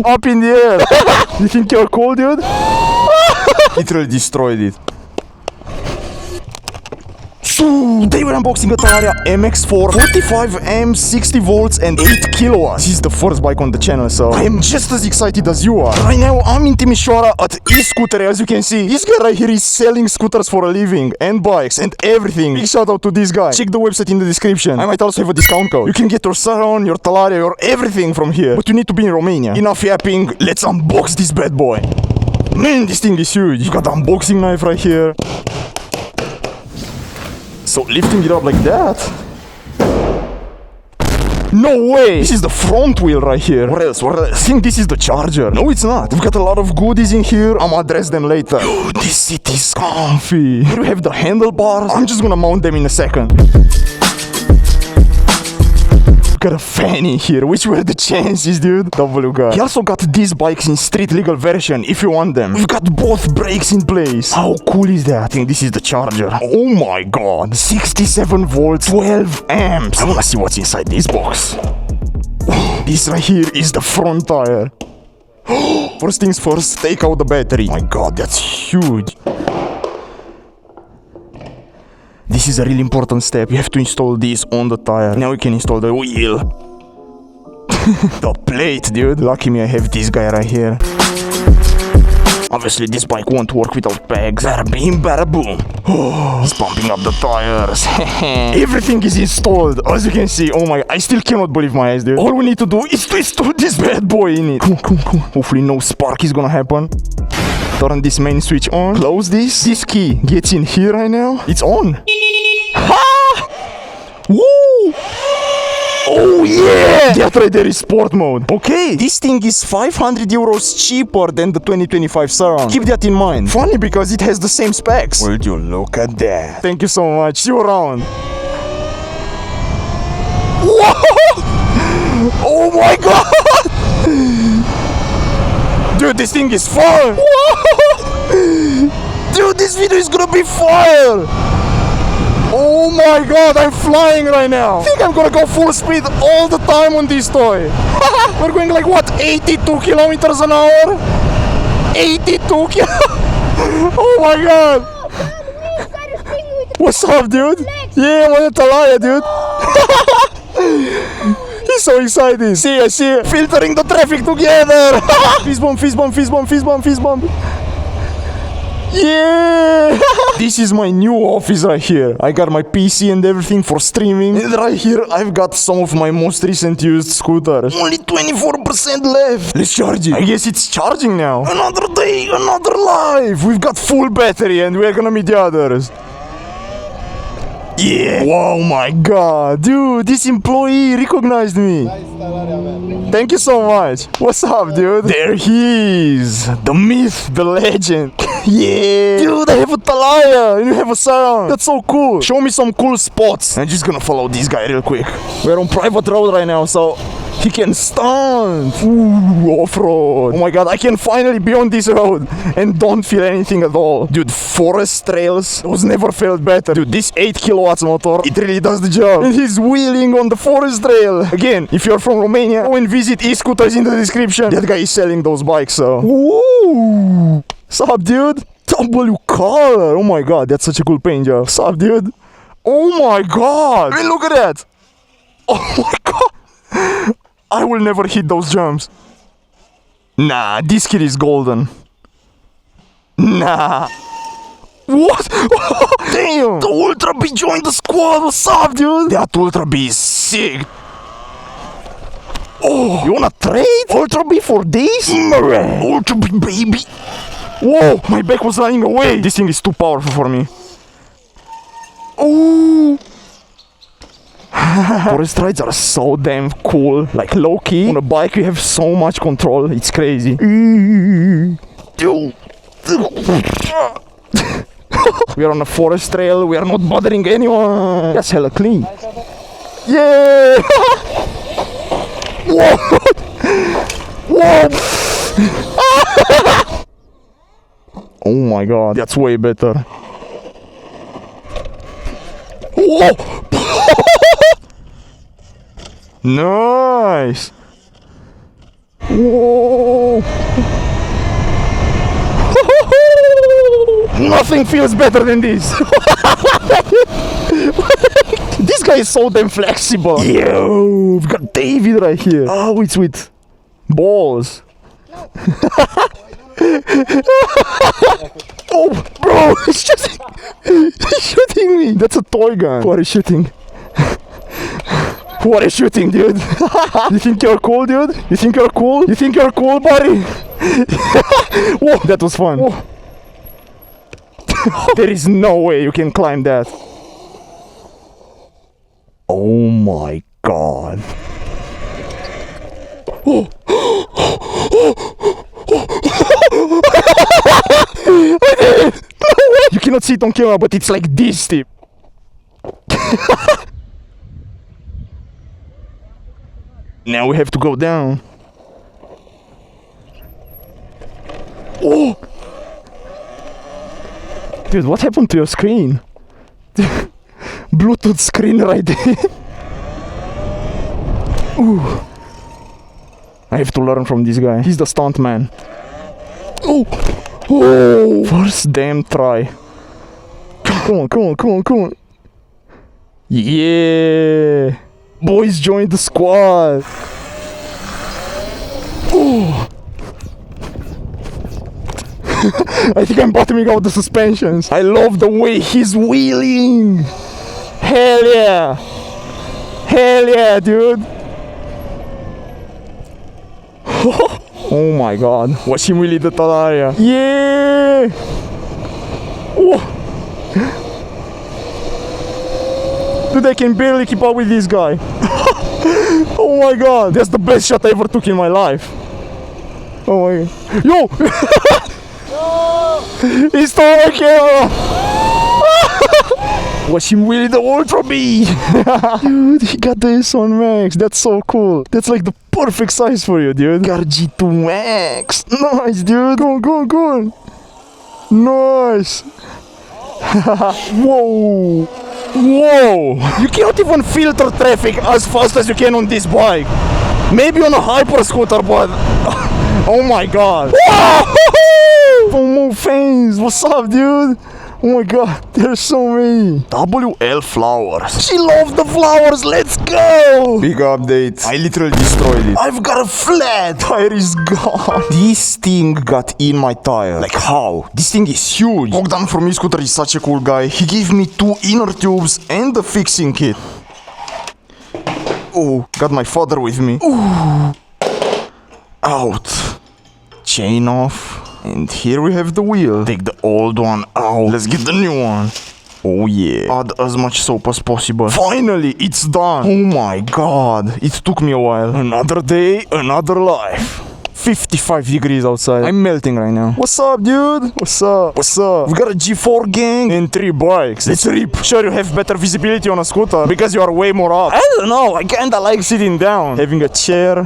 Woo! Up in the air. You think you're cool, dude? Literally destroyed it. Today we're unboxing a Talaria MX4 45 amps, 60 volts and 8 kilowatts. This is the first bike on the channel, so I am just as excited as you are. Right now I'm in Timișoara at e-scooter, as you can see. This guy right here is selling scooters for a living and bikes and everything. Big shout out to this guy. Check the website in the description. I might also have a discount code. You can get your Saron, your Talaria, your everything from here. But you need to be in Romania. Enough yapping, let's unbox this bad boy. Man, this thing is huge. You got the unboxing knife right here. So lifting it up like that. No way! This is the front wheel right here. What else? I think this is the charger. No, it's not. We've got a lot of goodies in here. I'ma address them later. Dude, this seat is comfy. Here we have the handlebars. I'm just gonna mount them in a second. Got a fan in here. Which were the chances, dude? W guy. He also got these bikes in street legal version if you want them. We've got both brakes in place. How cool is that? I think this is the charger. Oh my god. 67 volts, 12 amps. I wanna see what's inside this box. This right here is the front tire. First things first, take out the battery. My god, that's huge. This is a really important step. You have to install this on the tire. Now we can install the wheel. The plate, dude. Lucky me, I have this guy right here. Obviously, this bike won't work without pegs. Bada bing, bada boom. Oh, he's pumping up the tires. Everything is installed, as you can see. Oh my, I still cannot believe my eyes, dude. All we need to do is to install this bad boy in it. Cool. Hopefully no spark is gonna happen. Turn this main switch on. Close this. This key gets in here right now. It's on. Ha! Woo! Oh yeah! That right there is sport mode. Okay, this thing is 500 euros cheaper than the 2025 Saron. Keep that in mind. Funny because it has the same specs. Would you look at that? Thank you so much. See you around. Whoa! Oh my god! Dude, this thing is fire! Dude, this video is gonna be fire! Oh my god, I'm flying right now! I think I'm gonna go full speed all the time on this toy! We're going like what, 82 kilometers an hour? 82 Oh my god! What's up, dude? Yeah, I'm on a Talaria, dude! He's so excited. See, I see. Filtering the traffic together. Fist bump. Yeah. This is my new office right here. I got my PC and everything for streaming. And right here, I've got some of my most recent used scooters. Only 24% left. Let's charge it. I guess it's charging now. Another day, another life. We've got full battery and we're gonna meet the others. Yeah! Wow, my god, dude, this employee recognized me. Nice Talaria, man. Thank you so much. What's up, dude? There he is, the myth, the legend. Yeah! Dude, I have a Talaria and you have a Saron. That's so cool. Show me some cool spots. I'm just gonna follow this guy real quick. We're on private road right now, so he can stunt. Ooh, off-road. Oh my god, I can finally be on this road and don't feel anything at all. Dude, forest trails was never felt better. Dude, this 8 kilowatts motor, it really does the job. And he's wheeling on the forest trail. Again, if you're from Romania, go and visit e-scooters in the description. That guy is selling those bikes, so. Woo! Sup, dude? W color. Oh my god, that's such a cool paint job. Sup, dude? Oh my god. I mean, look at that. Oh my god. I will never hit those jumps. Nah, this kid is golden. Nah. What? Damn! The Ultra B joined the squad. What's up, dude? That Ultra B is sick. Oh, you wanna trade Ultra B for this? Ultra B, baby. Whoa, my back was running away. This thing is too powerful for me. Oh. Forest rides are so damn cool. Like low-key, on a bike you have so much control. It's crazy. We are on a forest trail. We are not bothering anyone. That's hella clean. Yeah. Whoa. Whoa. Oh my god, that's way better. Whoa. Nice. Whoa! Nothing feels better than this. This guy is so damn flexible. Yo, we've got David right here. Oh, it's with balls. Oh, bro, he's shooting me. That's a toy gun. What are you shooting? What are you shooting, dude? You think you're cool, dude? You think you're cool? You think you're cool, buddy? Whoa, that was fun. Whoa. There is no way you can climb that. Oh my god. Oh. I did it! No way! You cannot see it on camera, but it's like this steep. Now we have to go down. Oh! Dude, what happened to your screen? Bluetooth screen right there. Ooh. I have to learn from this guy. He's the stunt man. Oh! Oh! First damn try. Come on, come on, come on, come on. Yeah! Boys joined the squad. Oh! I think I'm bottoming out the suspensions. I love the way he's wheeling. Hell yeah. Hell yeah, dude. Oh my god. Watch him wheelie the Talaria. Yeah. Oh. Dude, I can barely keep up with this guy. Oh my god. That's the best shot I ever took in my life. Oh my god. Yo! He stole my camera! Watch him wheelie the Ultra B! Dude, he got the S1 Max. That's so cool. That's like the perfect size for you, dude. Got G2 Max. Nice, dude. Go on, go on, go on. Nice. Whoa. Whoa. You cannot even filter traffic as fast as you can on this bike. Maybe on a hyper scooter, but... Oh my god. Whoa! More fans. What's up, dude? Oh my god, there's so many. WL flowers. She loves the flowers. Let's go. Big update. I literally destroyed it. I've got a flat tire is gone. This thing got in my tire. Like how? This thing is huge. Bogdan from e-scooter is such a cool guy. He gave me 2 inner tubes and the fixing kit. Oh, got my father with me. Ooh. Out. Chain off. And here we have the wheel. Take the old one out. Let's get the new one. Oh yeah. Add as much soap as possible. Finally, it's done. Oh my god. It took me a while. Another day, another life. 55 degrees outside. I'm melting right now. What's up, dude? What's up? What's up? We got a G4 gang and 3 bikes. Let's rip. Sure, you have better visibility on a scooter because you are way more up. I don't know. I kinda like sitting down. Having a chair.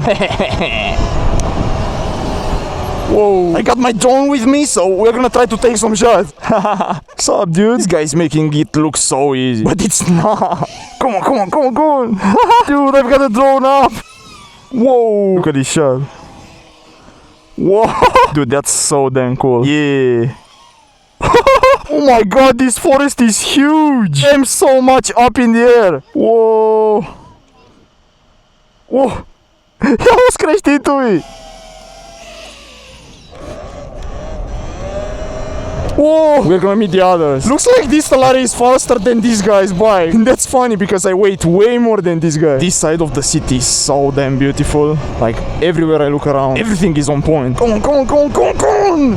Whoa, I got my drone with me, so we're gonna try to take some shots. What's up, dude? This guy's making it look so easy, but it's not. Come on, come on, come on, come on. Dude, I've got the drone up. Whoa, look at this shot. Whoa, dude, that's so damn cool. Yeah. Oh my god, this forest is huge. I'm so much up in the air. Whoa. Whoa. I almost crashed into it. Whoa! We're gonna meet the others. Looks like this Talaria is faster than this guy's bike. And that's funny because I weigh way more than this guy. This side of the city is so damn beautiful. Like, everywhere I look around, everything is on point. Come on, come on, come on, come on, come on!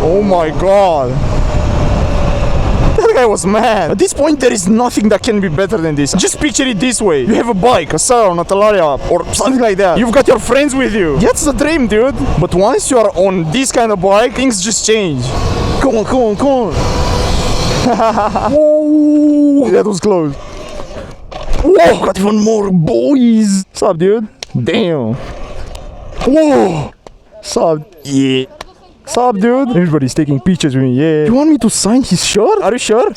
Oh my god. That guy was mad. At this point, there is nothing that can be better than this. Just picture it this way. You have a bike, a Saron, a Talaria, or something like that. You've got your friends with you. That's the dream, dude. But once you are on this kind of bike, things just change. Come on, come on, come on. Whoa. That was close. Whoa, got even more boys. What's up, dude? Damn. Whoa. What's up? Yeah. What's up, dude? Everybody's taking pictures with me, yeah. You want me to sign his shirt? Are you sure?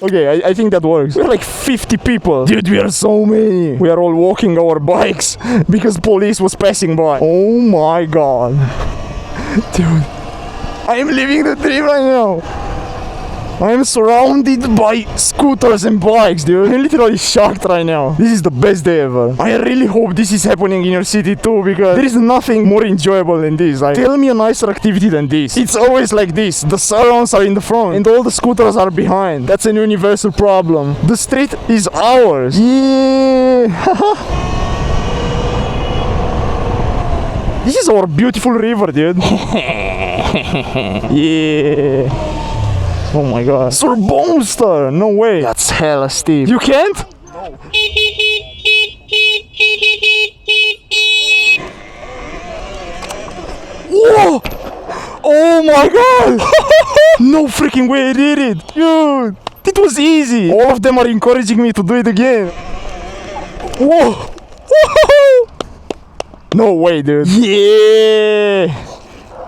Okay, I think that works. We're like 50 people. Dude, we are so many. We are all walking our bikes because police was passing by. Oh my god. Dude, I am living the dream right now. I am surrounded by scooters and bikes, dude. I'm literally shocked right now. This is the best day ever. I really hope this is happening in your city too, because there is nothing more enjoyable than this. Like, tell me a nicer activity than this. It's always like this. The surrounds are in the front and all the scooters are behind. That's an universal problem. The street is ours. Yeah. This is our beautiful river, dude. Yeah. Oh my god. Supermoto! No way. That's hella steep. You can't? No. Whoa! Oh my god! No freaking way I did it! Dude! It was easy! All of them are encouraging me to do it again. Whoa! Whoa! No way, dude. Yeah!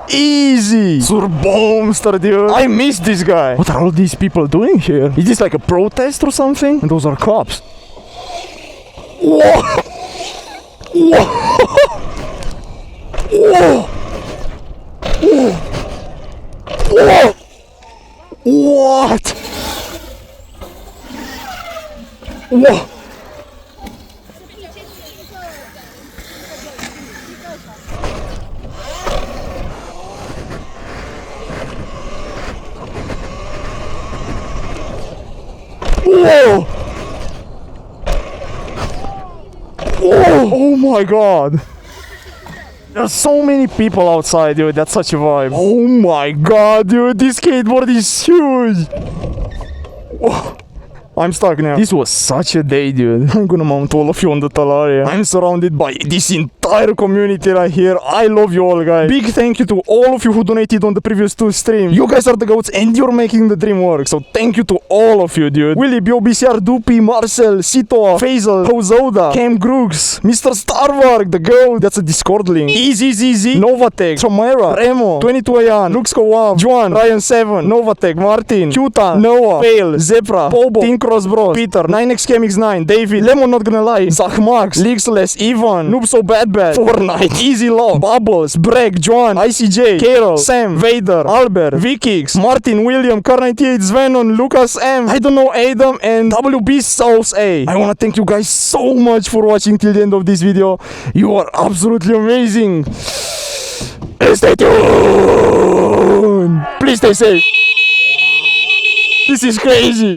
Easy! Supermoto, dude. I miss this guy. What are all these people doing here? Is this like a protest or something? And those are cops. Whoa! Whoa! Whoa! Whoa! Whoa! What? Whoa! Whoa! Whoa! Oh my god! There's so many people outside, dude. That's such a vibe. Oh my god, dude. This skateboard is huge. Whoa. I'm stuck now. This was such a day, dude. I'm gonna mount all of you on the Talaria. I'm surrounded by this entire community right here. I love you all, guys. Big thank you to all of you who donated on the previous 2 streams. You guys are the goats and you're making the dream work. So thank you to all of you, dude. Willie, BOBCR, Doopy, Marcel, Sitoa, Faisal, Hozoda, Cam Grooks, Mr. Starvark, the goat. That's a Discord link. Easy, Novatech, Chomera, Remo, 22ayan, Luxco1, Juan, Ryan7, Novatech, Martin, Kutan, Noah, Pale, Zebra, Pobo, Team Cross Bros, Peter, 9xKMX9, David, Lemon Not Gonna Lie, Zach Max, Leagueless, Ivan, Noob So Bad, Fortnite, Easy Law, Bubbles, Break, Joan, ICJ, Carol, Sam, Vader, Albert, Vikix, Martin, William, Car98, Svenon, Lucas M, I don't know, Adam, and WB Souls A. I wanna thank you guys so much for watching till the end of this video. You are absolutely amazing. Stay tuned. Please stay safe. This is crazy.